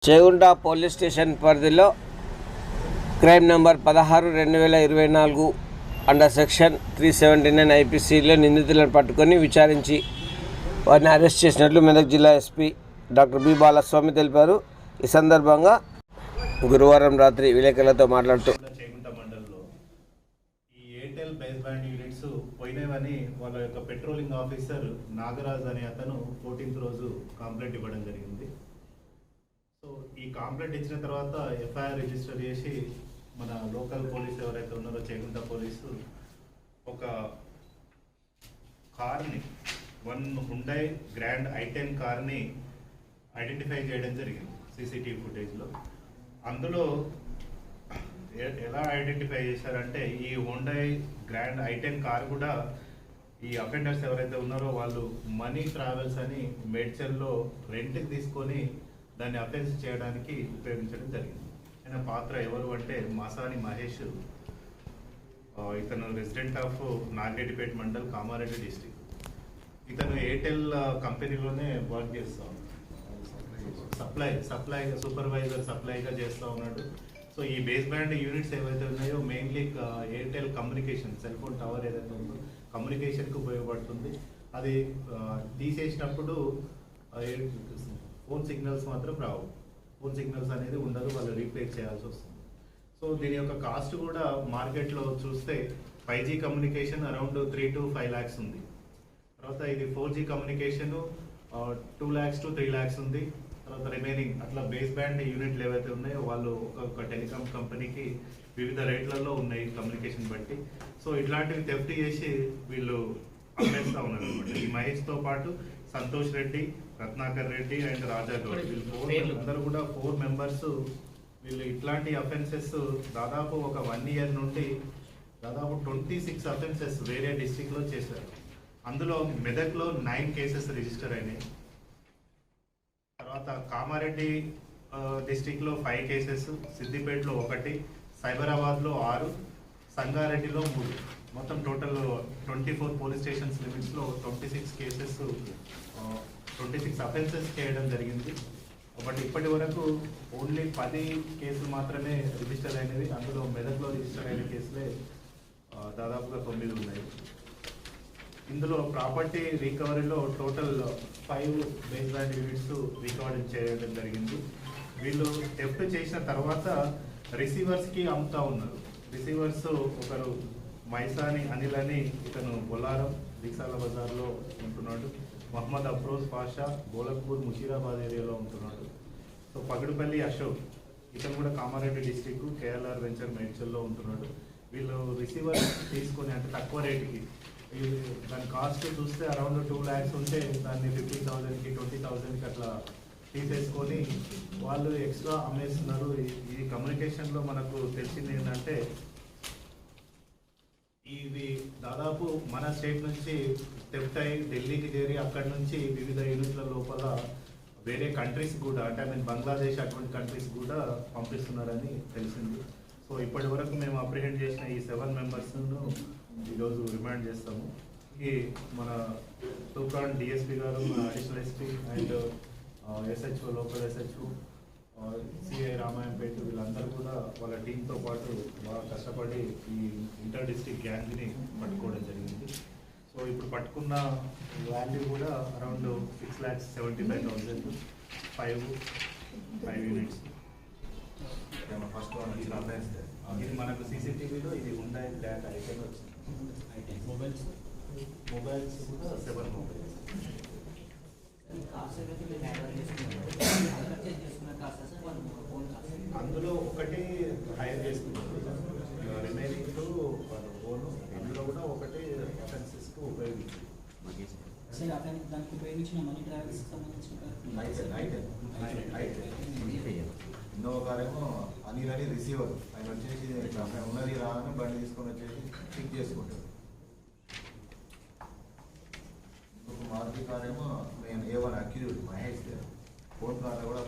Chegunta police station పరిధిలో crime number 16/2024 under section 379 ఐపీసీలో నిందితులను పట్టుకొని విచారించి వారిని అరెస్ట్ చేసినట్లు మెదక్ జిల్లా ఎస్పీ డాక్టర్ బి బాలస్వామి తెలిపారు. ఈ సందర్భంగా గురువారం రాత్రి విలేకరులతో మాట్లాడుతూ చేగుంట మండలంలో ఈ ఎయిర్టెల్ బేస్ బ్యాండ్ యూనిట్స్ పోయినవని వాళ్ళ యొక్క పెట్రోలింగ్ ఆఫీసర్ నాగరాజ్ అనే అతను 14th రోజు కంప్లైంట్ ఇవ్వడం జరిగింది. సో ఈ కంప్లైంట్ ఇచ్చిన తర్వాత ఎఫ్ఐఆర్ రిజిస్టర్ చేసి మన లోకల్ పోలీస్ ఎవరైతే ఉన్నారో చేగుంట పోలీసు ఒక కార్ని హుండై గ్రాండ్ i10 కార్ని ఐడెంటిఫై చేయడం జరిగింది సీసీటీవీ ఫుటేజ్లో. అందులో ఎలా ఐడెంటిఫై చేశారంటే ఈ హుండై గ్రాండ్ i10 కార్ కూడా ఈ అఫెండర్స్ ఎవరైతే ఉన్నారో వాళ్ళు మనీ ట్రావెల్స్ అని మేడ్చల్లో రెంట్కి తీసుకొని దాన్ని అఫెన్స్ చేయడానికి ఉపయోగించడం జరిగింది. ఆయన పాత్ర ఎవరు అంటే మాసాని మహేష్, ఇతను resident of Nagareddypet mandal, Kamareddy district. ఇతను ఎయిర్టెల్ కంపెనీలోనే వర్క్ చేస్తా సప్లై సూపర్వైజర్ సప్లైగా చేస్తూ ఉన్నాడు. సో ఈ బేస్ బ్యాండ్ యూనిట్స్ ఏవైతే ఉన్నాయో mainly Airtel communication, cell phone tower ఏదైతే ఉందో కమ్యూనికేషన్కి ఉపయోగపడుతుంది. అది తీసేసినప్పుడు ఫోన్ సిగ్నల్స్ మాత్రం రావు, ఫోన్ సిగ్నల్స్ అనేది ఉండదు, వాళ్ళు రీప్లేస్ చేయాల్సి వస్తుంది. సో దీని యొక్క కాస్ట్ కూడా మార్కెట్లో చూస్తే 5G communication around 3 to 5 lakhs ఉంది. తర్వాత ఇది 4G communication 2 lakhs to 3 lakhs ఉంది. తర్వాత రిమైనింగ్ అట్లా బేస్ బ్యాండ్ యూనిట్లు ఏవైతే ఉన్నాయో వాళ్ళు ఒక్కొక్క టెలికాం కంపెనీకి వివిధ రేట్లలో ఉన్నాయి కమ్యూనికేషన్ బట్టి. సో ఇట్లాంటివి థెఫ్ట్ చేసి వీళ్ళు అమ్మేస్తూ ఉన్నారు అనమాట. ఈ మహేష్తో పాటు సంతోష్ రెడ్డి, రత్నాకర్ రెడ్డి అండ్ రాజా గౌడ్, వీళ్ళు అందరూ కూడా 4 members. వీళ్ళు ఇట్లాంటి అఫెన్సెస్ దాదాపు ఒక 1 year నుండి దాదాపు 26 అఫెన్సెస్ వేరే డిస్టిక్లో చేశారు. అందులో మెదక్లో 9 cases రిజిస్టర్ అయినాయి. తర్వాత కామారెడ్డి డిస్టిక్లో 5 cases, సిద్దిపేటలో 1, సైబరాబాద్లో 6, సంగారెడ్డిలో 3, మొత్తం టోటల్ 24 పోలీస్ స్టేషన్స్ లిమిట్స్లో 26 cases, 26 అఫెన్సెస్ చేయడం జరిగింది. బట్ ఇప్పటి వరకు ఓన్లీ 10 కేసులు మాత్రమే రిజిస్టర్ అయినవి. అందులో మెదక్లో రిజిస్టర్ అయిన కేసులే దాదాపుగా 9 ఉన్నాయి. ఇందులో ప్రాపర్టీ రికవరీలో total 5 base band units recovery చేయడం జరిగింది. వీళ్ళు థెఫ్ట్ చేసిన తర్వాత రిసీవర్స్కి అమ్ముతా ఉన్నారు. రిసీవర్స్ ఒకరు మైసాని అనిల్ అని, ఇతను బొల్లారం దిక్సాల బజార్లో ఉంటున్నాడు. మహమ్మద్ అఫ్రోజ్ పాషా గోలక్పూర్ ముషీరాబాద్ ఏరియాలో ఉంటున్నాడు. సో పగడుపల్లి అశోక్, ఇతను కూడా కామారెడ్డి డిస్టిక్ కేఎల్ఆర్ వెంచర్ మేడ్చల్లో ఉంటున్నాడు. వీళ్ళు రిసీవర్ తీసుకొని అంటే తక్కువ రేటుకి, దాని కాస్ట్ చూస్తే అరౌండ్ 2 lakhs ఉంటే దాన్ని 15,000కి 20,000కి అట్లా తీసేసుకొని వాళ్ళు ఎక్స్ట్రా అమ్మేస్తున్నారు. ఈ కమ్యూనికేషన్లో మనకు తెలిసింది ఏంటంటే ఇవి దాదాపు మన స్టేట్ నుంచి థెఫ్ట్ అయి ఢిల్లీకి చేరి అక్కడి నుంచి వివిధ యూనిట్ల లోపల వేరే కంట్రీస్ కూడా, అంటే బంగ్లాదేశ్ అటువంటి కంట్రీస్ కూడా పంపిస్తున్నారని తెలిసింది. సో ఇప్పటి వరకు మేము అప్రిహెండ్ చేసిన ఈ 7 members-ను ఈరోజు రిమాండ్ చేస్తాము. ఈ మన తూప్రాన్ డిఎస్పీ గారు, additional SP and SHO, local SHO, CI Ramayampet, వీళ్ళందరూ కూడా వాళ్ళ టీంతో పాటు బాగా కష్టపడి ఈ ఇంటర్ డిస్ట్రిక్ట్ గ్యాంగ్ని పట్టుకోవడం జరిగింది. సో ఇప్పుడు పట్టుకున్న వాల్యూ కూడా అరౌండ్ 6,75,000, 5 యూనిట్స్. ఫస్ట్ ఇది మనకు సీసీటీవీలో ఇది ఉండే బ్లాక్ ఐటెం వచ్చింది. మొబైల్స్ కూడా 7 mobiles. అందులో ఒకటి హైర్ చేసుకుంటారు, రిమైనింగ్ ఫోన్. ఇందులో కూడా ఒకటి అఫెన్సెస్కి ఉపయోగించారు. దానికి ఉపయోగించిన మనీ ట్రావెల్స్ ఇన్నోవా కార్ ఏమో అనిల్ అని రిసీవర్, ఆయన వచ్చేసి ఉన్నది రాగానే బండి తీసుకొని వచ్చేసి పిక్ చేసుకుంటారు. ఇంకొక మారుతి కార్ ఏమో మేము A1 accused Mahesh, phone car కూడా